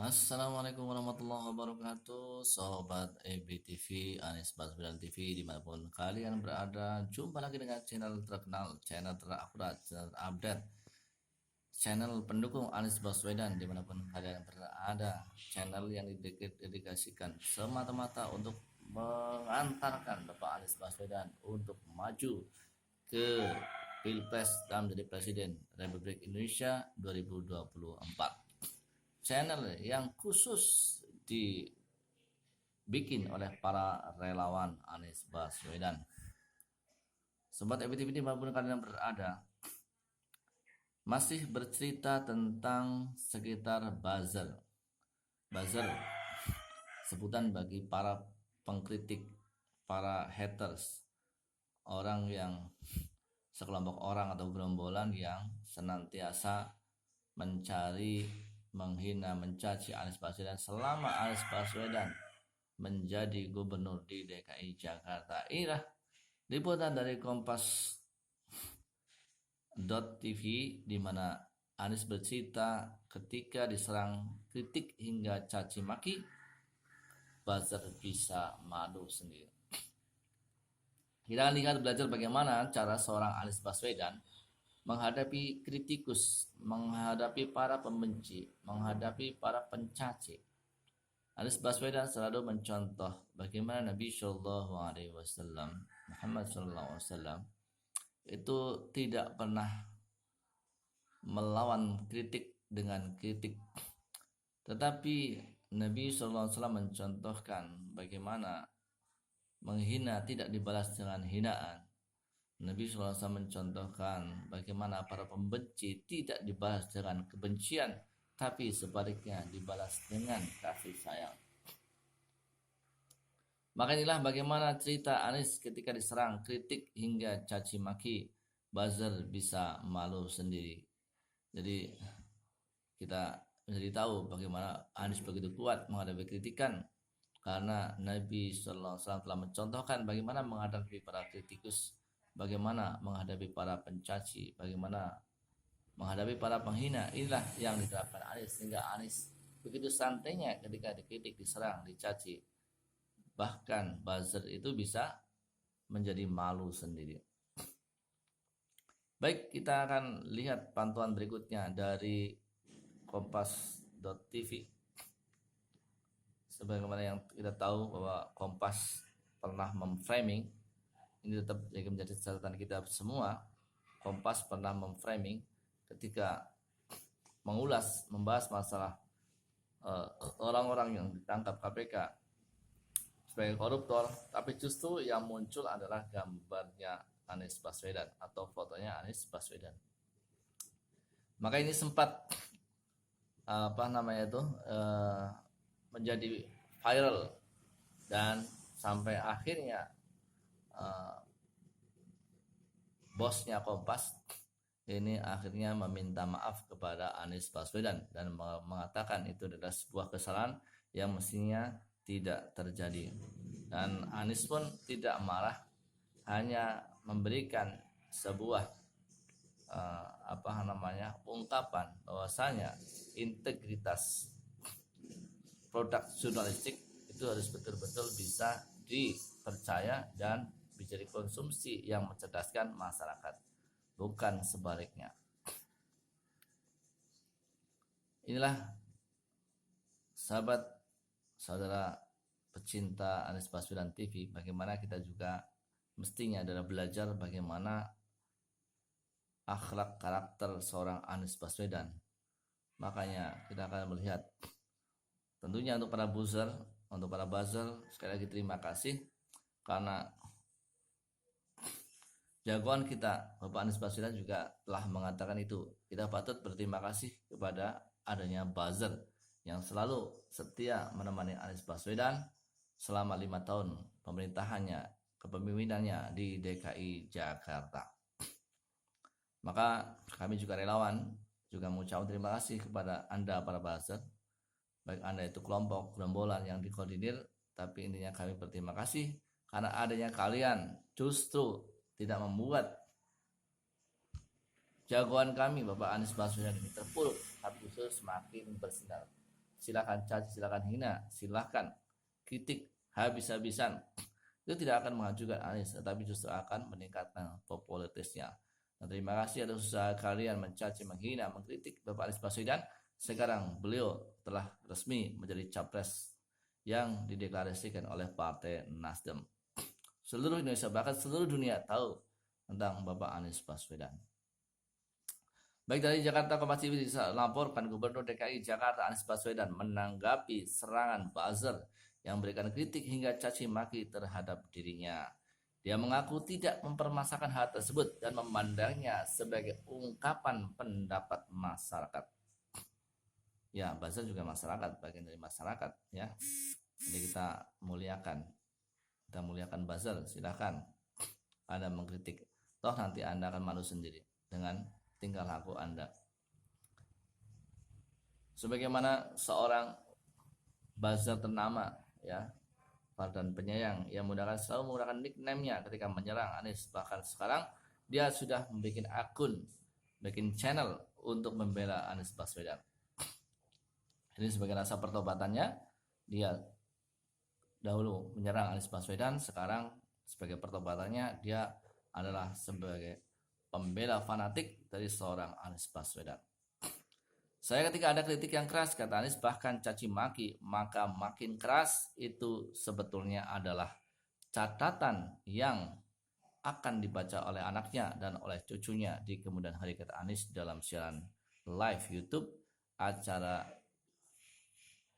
Assalamualaikum warahmatullahi wabarakatuh, Sobat EBTV, Anies Baswedan TV, dimanapun kalian berada. Jumpa lagi dengan channel terkenal, channel terakurat, channel terupdate, channel pendukung Anies Baswedan dimanapun kalian berada. Channel yang didedikasikan semata-mata untuk mengantarkan Bapak Anies Baswedan untuk maju ke Pilpres dan menjadi Presiden Republik Indonesia 2024. Channel yang khusus dibikin oleh para relawan Anies Baswedan. Sobat EBTV dimanapun kalian berada, masih bercerita tentang sekitar buzzer. Buzzer, sebutan bagi para pengkritik, para haters, orang yang sekelompok orang atau gerombolan yang senantiasa mencari, menghina, mencaci Anies Baswedan selama Anies Baswedan menjadi gubernur di DKI Jakarta. Inilah liputan dari Kompas.tv di mana Anies bercerita ketika diserang kritik hingga caci maki, buzzer bisa malu sendiri. Kita akan lihat belajar bagaimana cara seorang Anies Baswedan menghadapi kritikus, menghadapi para pembenci, menghadapi para pencaci. Anies Baswedan selalu mencontoh bagaimana Nabi Shallallahu Alaihi Wasallam, Muhammad Shallallahu Alaihi Wasallam itu tidak pernah melawan kritik dengan kritik, tetapi Nabi Shallallahu Alaihi Wasallam mencontohkan bagaimana menghina tidak dibalas dengan hinaan. Nabi SAW mencontohkan bagaimana para pembenci tidak dibalas dengan kebencian, tapi sebaliknya dibalas dengan kasih sayang. Maka inilah bagaimana cerita Anies ketika diserang kritik hingga caci maki, buzzer bisa malu sendiri. Jadi kita menjadi tahu bagaimana Anies begitu kuat menghadapi kritikan, karena Nabi SAW telah mencontohkan bagaimana menghadapi para kritikus, bagaimana menghadapi para pencaci, bagaimana menghadapi para penghina. Inilah yang diterapkan Anies, sehingga Anies begitu santainya ketika dikritik, diserang, dicaci. Bahkan buzzer itu bisa menjadi malu sendiri. Baik, kita akan lihat pantauan berikutnya dari Kompas.tv. Sebagaimana yang kita tahu bahwa Kompas pernah memframing, ini tetap menjadi catatan kita semua. Kompas pernah memframing ketika mengulas, membahas masalah orang-orang yang ditangkap KPK sebagai koruptor, tapi justru yang muncul adalah gambarnya Anies Baswedan atau fotonya Anies Baswedan. Maka ini sempat menjadi viral, dan sampai akhirnya bosnya Kompas ini akhirnya meminta maaf kepada Anies Baswedan dan mengatakan itu adalah sebuah kesalahan yang mestinya tidak terjadi. Dan Anies pun tidak marah, hanya memberikan sebuah ungkapan bahwasanya integritas produk jurnalistik itu harus betul-betul bisa dipercaya dan bisa dikonsumsi yang mencerdaskan masyarakat, bukan sebaliknya. Inilah sahabat, saudara pecinta Anies Baswedan TV, bagaimana kita juga mestinya adalah belajar bagaimana akhlak karakter seorang Anies Baswedan. Makanya kita akan melihat tentunya untuk para buzzer, sekali lagi terima kasih karena jagoan kita Bapak Anies Baswedan juga telah mengatakan itu. Kita patut berterima kasih kepada adanya buzzer yang selalu setia menemani Anies Baswedan selama 5 tahun pemerintahannya, kepemimpinannya di DKI Jakarta. Maka kami juga relawan juga mengucapkan terima kasih kepada Anda para buzzer, baik Anda itu kelompok, gerombolan yang dikoordinir, tapi intinya kami berterima kasih karena adanya kalian justru tidak membuat jagoan kami Bapak Anies Baswedan ini terpuruk, tapi justru semakin bersinar. silakan caci, silakan hina, silakan kritik habis-habisan. Itu tidak akan mengajukan Anies, tetapi justru akan meningkatkan popularitasnya. Nah, terima kasih atas usaha kalian mencaci, menghina, mengkritik Bapak Anies Baswedan. Sekarang beliau telah resmi menjadi capres yang dideklarasikan oleh Partai Nasdem. Seluruh Indonesia, bahkan seluruh dunia tahu tentang Bapak Anies Baswedan. Baik, dari Jakarta, Kompas TV laporkan Gubernur DKI Jakarta Anies Baswedan menanggapi serangan buzzer yang memberikan kritik hingga caci maki terhadap dirinya. Dia mengaku tidak mempermasalahkan hal tersebut dan memandangnya sebagai ungkapan pendapat masyarakat. Ya, buzzer juga masyarakat, bagian dari masyarakat ya. Jadi kita muliakan buzzer, silakan Anda mengkritik. Toh nanti Anda akan malu sendiri dengan tingkah laku Anda. Sebagaimana seorang buzzer ternama ya, Fardan Penyayang yang selalu menggunakan nickname-nya ketika menyerang Anies. Bahkan sekarang dia sudah membuat akun, bikin channel untuk membela Anies Baswedan. Ini sebagai rasa pertobatannya, dia dahulu menyerang Anies Baswedan, sekarang sebagai pertobatannya dia adalah sebagai pembela fanatik dari seorang Anies Baswedan. Saya ketika ada kritik yang keras, kata Anies, bahkan caci maki, maka makin keras itu sebetulnya adalah catatan yang akan dibaca oleh anaknya dan oleh cucunya di kemudian hari, kata Anies dalam siaran live YouTube acara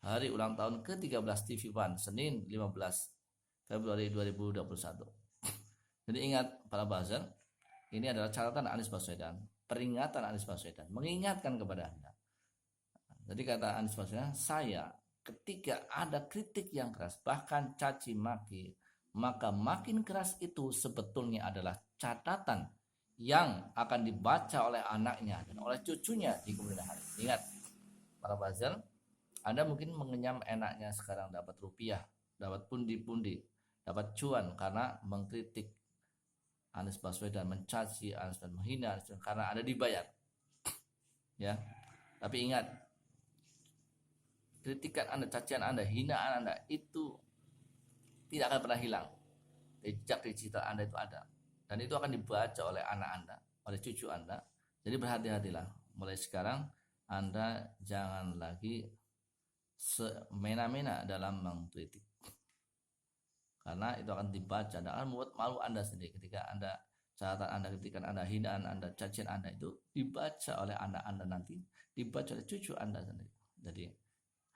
hari ulang tahun ke-13 TV One Senin 15 Februari 2021. Jadi ingat para buzzer, ini adalah catatan Anies Baswedan, peringatan Anies Baswedan, mengingatkan kepada Anda. Jadi kata Anies Baswedan, saya ketika ada kritik yang keras, bahkan caci maki, maka makin keras itu sebetulnya adalah catatan yang akan dibaca oleh anaknya dan oleh cucunya di kemudian hari. Ingat, para buzzer, Anda mungkin mengenyam enaknya sekarang dapat rupiah, dapat pundi-pundi, dapat cuan karena mengkritik Anies Baswedan, mencaci Anies dan menghina Anies karena Anda dibayar. Ya. Tapi ingat, kritikan Anda, cacian Anda, hinaan Anda itu tidak akan pernah hilang. Jejak digital Anda itu ada. Dan itu akan dibaca oleh anak Anda, oleh cucu Anda. Jadi berhati-hatilah. Mulai sekarang Anda jangan lagi semena-mena dalam mengkritik. Karena itu akan dibaca dan akan membuat malu Anda sendiri ketika Anda, catatan Anda, kritikan Anda, hinaan Anda, cacian Anda itu dibaca oleh anak Anda nanti, dibaca oleh cucu Anda sendiri. Jadi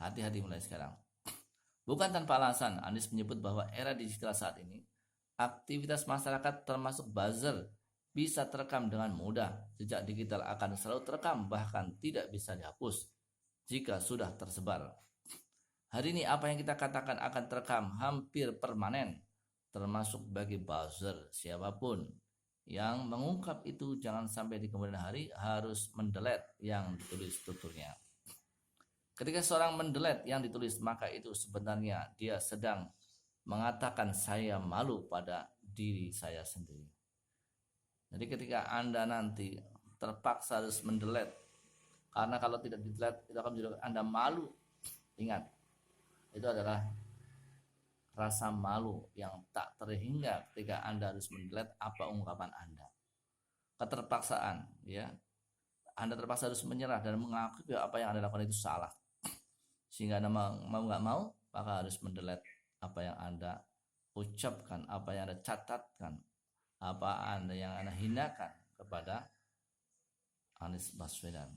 hati-hati mulai sekarang. Bukan tanpa alasan, Anies menyebut bahwa era digital saat ini, aktivitas masyarakat termasuk buzzer bisa terekam dengan mudah. Jejak digital akan selalu terekam, bahkan tidak bisa dihapus jika sudah tersebar. Hari ini apa yang kita katakan akan terekam hampir permanen, termasuk bagi buzzer siapapun yang mengungkap itu. Jangan sampai di kemudian hari harus mendelete yang ditulis tuturnya. Ketika seorang mendelete yang ditulis, maka itu sebenarnya dia sedang mengatakan saya malu pada diri saya sendiri. Jadi ketika Anda nanti terpaksa harus mendelete, karena kalau tidak didelete itu akan menjadi Anda malu. Ingat, itu adalah rasa malu yang tak terhingga ketika Anda harus mendelete apa ungkapan Anda. Keterpaksaan, ya. Anda terpaksa harus menyerah dan mengakui apa yang Anda lakukan itu salah. Sehingga Anda mau nggak mau, maka harus mendelete apa yang Anda ucapkan, apa yang Anda catatkan, apa yang Anda hinakan kepada Anies Baswedan.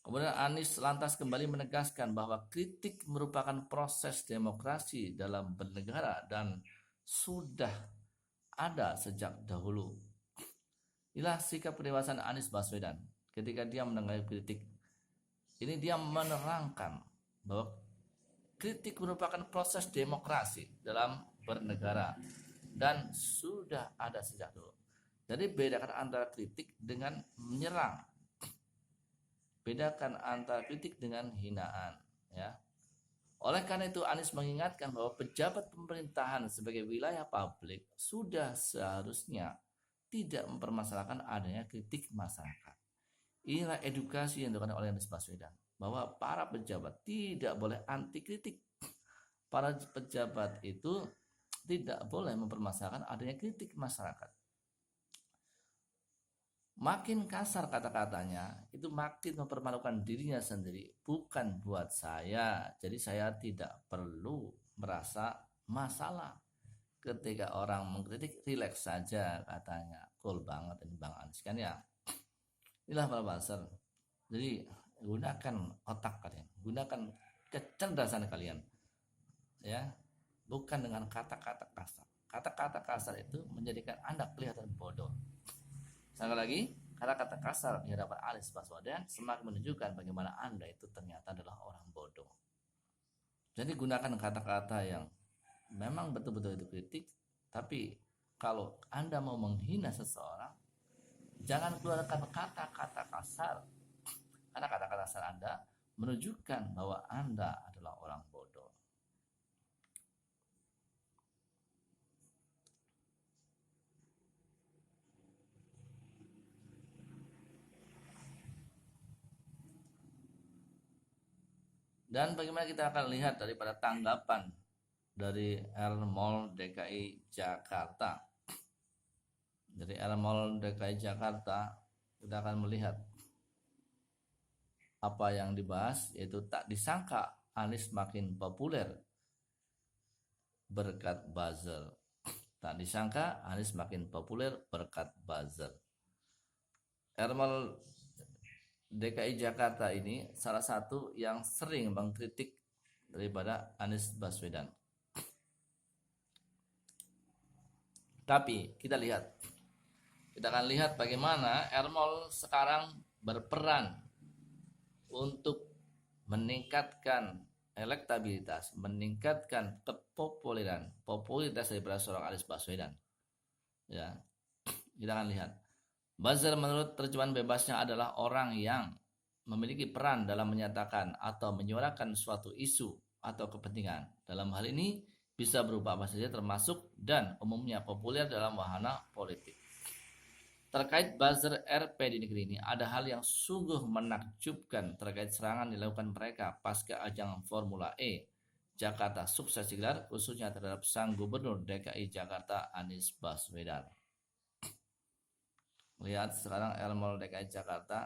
Kemudian Anies lantas kembali menegaskan bahwa kritik merupakan proses demokrasi dalam bernegara dan sudah ada sejak dahulu. Inilah sikap kedewasaan Anies Baswedan ketika dia menanggapi kritik. Ini dia menerangkan bahwa kritik merupakan proses demokrasi dalam bernegara dan sudah ada sejak dulu. Jadi bedakan antara kritik dengan menyerang. Bedakan antara kritik dengan hinaan, ya. Oleh karena itu Anies mengingatkan bahwa pejabat pemerintahan sebagai wilayah publik sudah seharusnya tidak mempermasalahkan adanya kritik masyarakat. Inilah edukasi yang dilakukan oleh Anies Baswedan, bahwa para pejabat tidak boleh anti kritik. Para pejabat itu tidak boleh mempermasalahkan adanya kritik masyarakat. Makin kasar kata-katanya, itu makin mempermalukan dirinya sendiri, bukan buat saya. Jadi saya tidak perlu merasa masalah. Ketika orang mengkritik, rileks saja katanya. Cool banget ini Bang Anies kan ya. Inilah para buzzer. Jadi gunakan otak kalian, gunakan kecerdasan kalian. Ya, bukan dengan kata-kata kasar. Kata-kata kasar itu menjadikan Anda kelihatan bodoh. Sekali lagi, kata-kata kasar di hadapan Anies Baswedan semakin menunjukkan bagaimana Anda itu ternyata adalah orang bodoh. Jadi gunakan kata-kata yang memang betul-betul itu kritik, tapi kalau Anda mau menghina seseorang, jangan keluarkan kata-kata kasar. Karena kata-kata kasar Anda menunjukkan bahwa Anda adalah orang bodoh. Dan bagaimana kita akan lihat daripada tanggapan dari Mall DKI Jakarta. Dari Mall DKI Jakarta kita akan melihat apa yang dibahas, yaitu tak disangka Anies makin populer berkat buzzer. Tak disangka Anies makin populer berkat buzzer. Mall DKI Jakarta ini salah satu yang sering mengkritik daripada Anies Baswedan. Tapi kita akan lihat bagaimana Mall sekarang berperan untuk meningkatkan elektabilitas, meningkatkan popularitas daripada seorang Anies Baswedan. Ya, kita akan lihat. Buzzer menurut terjemahan bebasnya adalah orang yang memiliki peran dalam menyatakan atau menyuarakan suatu isu atau kepentingan. Dalam hal ini bisa berupa apa saja termasuk dan umumnya populer dalam wahana politik. Terkait buzzer RP di negeri ini, ada hal yang sungguh menakjubkan terkait serangan dilakukan mereka pasca ajang Formula E Jakarta sukses digelar, khususnya terhadap sang gubernur DKI Jakarta Anies Baswedan. Lihat sekarang Mall DKI Jakarta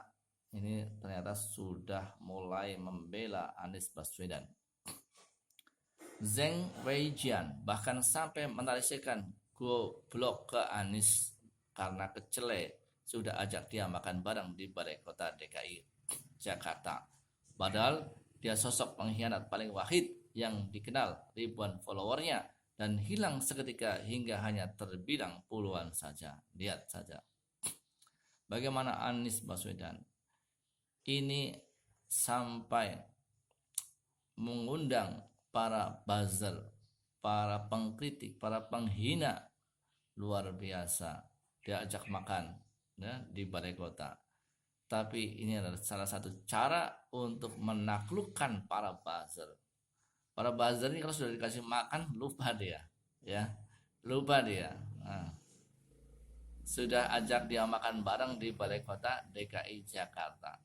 ini ternyata sudah mulai membela Anies Baswedan. Zheng Weijian bahkan sampai menarasikan goblok ke Anies karena kecele sudah ajak dia makan bareng di balai kota DKI Jakarta. Padahal dia sosok pengkhianat paling wahid yang dikenal ribuan followernya dan hilang seketika hingga hanya terbilang puluhan saja. Lihat saja bagaimana Anies Baswedan ini sampai mengundang para buzzer, para pengkritik, para penghina luar biasa. Dia ajak makan ya, di balai kota. Tapi ini adalah salah satu cara untuk menaklukkan para buzzer. Para buzzer ini kalau sudah dikasih makan lupa dia, ya, lupa dia. Nah, sudah ajak dia makan bareng di balai kota DKI Jakarta.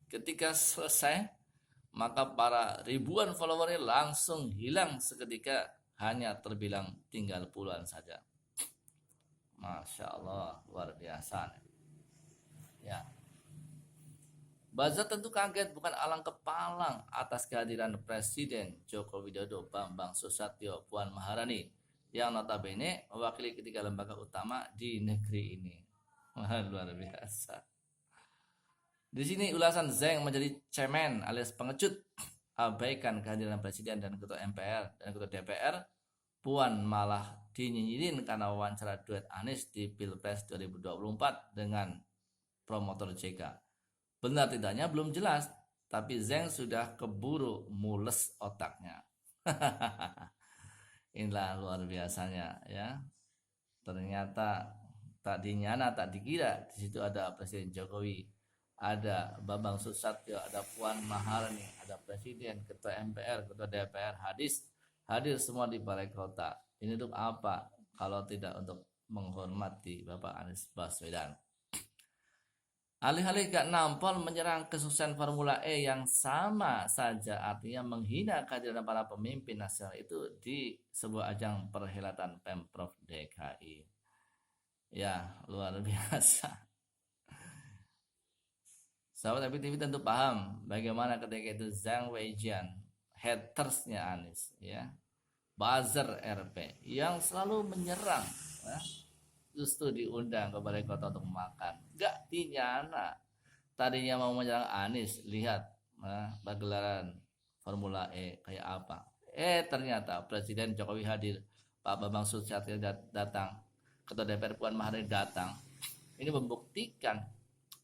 Ketika selesai, maka para ribuan followernya langsung hilang seketika, hanya terbilang tinggal puluhan saja. Masya Allah, luar biasa. Ya, buzzer tentu kaget bukan alang kepalang atas kehadiran Presiden Joko Widodo, Bambang Susatyo, Puan Maharani yang notabene mewakili ketiga lembaga utama di negeri ini. Wah, luar biasa. Di sini ulasan Zheng menjadi cemen alias pengecut, abaikan kehadiran Presiden dan Ketua MPR dan Ketua DPR. Puan malah dinyinyirin karena wawancara duet Anies di Pilpres 2024 dengan promotor JK. Benar tidaknya belum jelas, tapi Zheng sudah keburu mules otaknya. Inilah luar biasanya ya. Ternyata tak dinyana tak dikira di situ ada Presiden Jokowi, ada Bambang Susatyo, ada Puan Maharani, ada Presiden, Ketua MPR, Ketua DPR hadir semua di balai kota. Ini untuk apa? Kalau tidak untuk menghormati Bapak Anies Baswedan. Alih-alih gak nampol menyerang kesuksesan Formula E yang sama saja artinya menghina kehadiran para pemimpin nasional itu di sebuah ajang perhelatan Pemprov DKI. Ya, luar biasa. Sahabat Happy TV tentu paham bagaimana ketika itu Zhang Weijian, hatersnya Anies, ya, buzzer RP yang selalu menyerang, ya, justru diundang ke Balai Kota untuk makan. Gak dinyana. Tadinya mau menyerang Anies, lihat pagelaran Formula E kayak apa. Ternyata Presiden Jokowi hadir, Pak Bambang Susatyo datang, Ketua DPR Puan Maharani datang. Ini membuktikan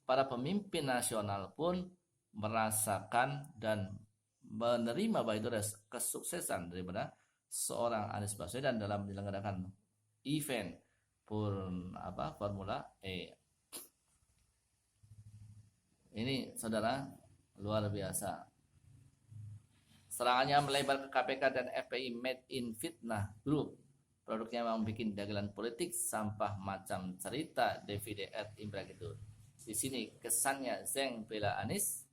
para pemimpin nasional pun merasakan dan menerima bahwa itu kesuksesan daripada seorang Anies Baswedan dalam menyelenggarakan event Formula E. Ini saudara luar biasa. Serangannya melebar ke KPK dan FPI Made in Fitnah Group. Produknya memang bikin dagelan politik sampah macam cerita DVD at Imbrag itu. Di sini kesannya Zeng bela Anies,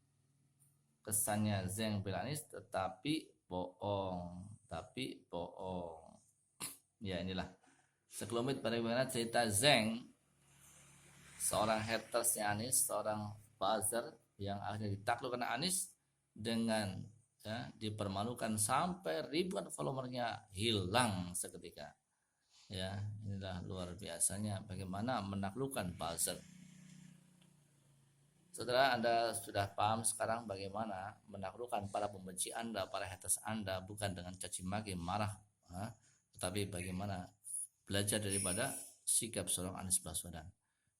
tetapi bohong, Ya inilah sekelumit bagaimana cerita Zeng, seorang hatersnya Anies, seorang buzzer yang akhirnya ditaklukkan Anies dengan dipermalukan sampai ribuan followernya hilang seketika. Ya, inilah luar biasanya bagaimana menaklukkan buzzer. Saudara, Anda sudah paham sekarang bagaimana menaklukkan para pembenci Anda, para haters Anda, bukan dengan caci maki, marah, tetapi bagaimana belajar daripada sikap seorang Anies Baswedan.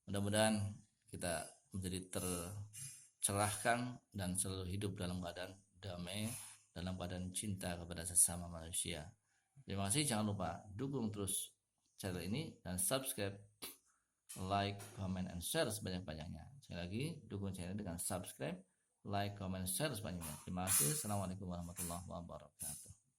Mudah-mudahan kita menjadi tercerahkan dan selalu hidup dalam keadaan damai, dalam keadaan cinta kepada sesama manusia. Terima kasih, jangan lupa dukung terus channel ini dan subscribe, like, comment, and share sebanyak-banyaknya. Sekali lagi, dukung channel dengan subscribe, like, comment, share sebanyak-banyaknya. Terima kasih. Assalamualaikum warahmatullahi wabarakatuh.